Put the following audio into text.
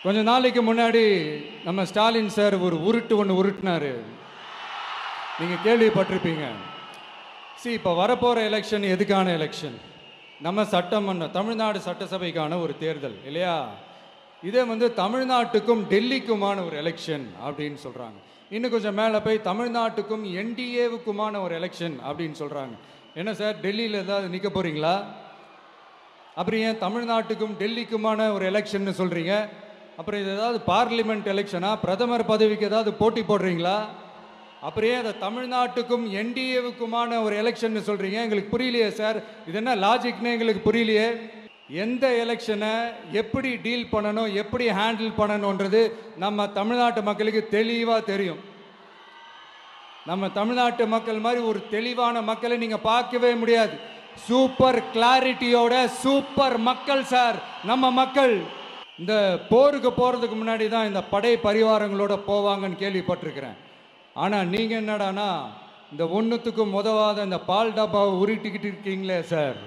கொஞ்ச நாளைக்கு முன்னாடி நம்ம ஸ்டாலின் சார் ஒரு உருட்டு ஒன்று உருட்டினாரு. நீங்கள் கேள்விப்பட்டிருப்பீங்க. இப்போ வரப்போகிற எலெக்ஷன் எதுக்கான எலெக்ஷன்? நம்ம சட்டமன்ற தமிழ்நாடு சட்டசபைக்கான ஒரு தேர்தல் இல்லையா? இதே தமிழ்நாட்டுக்கும் டெல்லிக்குமான ஒரு எலெக்ஷன் அப்படின்னு சொல்கிறாங்க. இன்னும் கொஞ்சம் மேலே போய் தமிழ்நாட்டுக்கும் என்டிஏவுக்குமான ஒரு எலெக்ஷன் அப்படின்னு சொல்கிறாங்க. என்ன சார், டெல்லியில் ஏதாவது நிற்க போகிறீங்களா? அப்புறம் ஏன் தமிழ்நாட்டுக்கும் டெல்லிக்குமான ஒரு எலெக்ஷன் சொல்கிறீங்க? அப்புறம் இது ஏதாவது பார்லிமெண்ட் எலெக்ஷனா? பிரதமர் பதவிக்கு ஏதாவது போட்டி போடுறீங்களா? அப்புறம் அதை தமிழ்நாட்டுக்கும் என்டிஏவுக்குமான ஒரு எலெக்ஷன் சொல்கிறீங்க? எங்களுக்கு புரியலையே சார், இது என்ன லாஜிக்னு எங்களுக்கு புரியலையே. எந்த எலெக்ஷனை எப்படி டீல் பண்ணணும், எப்படி ஹேண்டில் பண்ணணுன்றது நம்ம தமிழ்நாட்டு மக்களுக்கு தெளிவாக தெரியும். நம்ம தமிழ்நாட்டு மக்கள் மாதிரி ஒரு தெளிவான மக்களை நீங்கள் பார்க்கவே முடியாது. சூப்பர் கிளாரிட்டியோட சூப்பர் மக்கள் சார் நம்ம மக்கள். இந்த போருக்கு போகிறதுக்கு முன்னாடி தான் இந்த படை பரிவாரங்களோட போவாங்கன்னு கேள்விப்பட்டிருக்கிறேன். ஆனால் நீங்கள் என்னடானா இந்த ஒன்றுத்துக்கும் உதவாத இந்த பால் டப்பாவை உருட்டிக்கிட்டு இருக்கீங்களே சார்.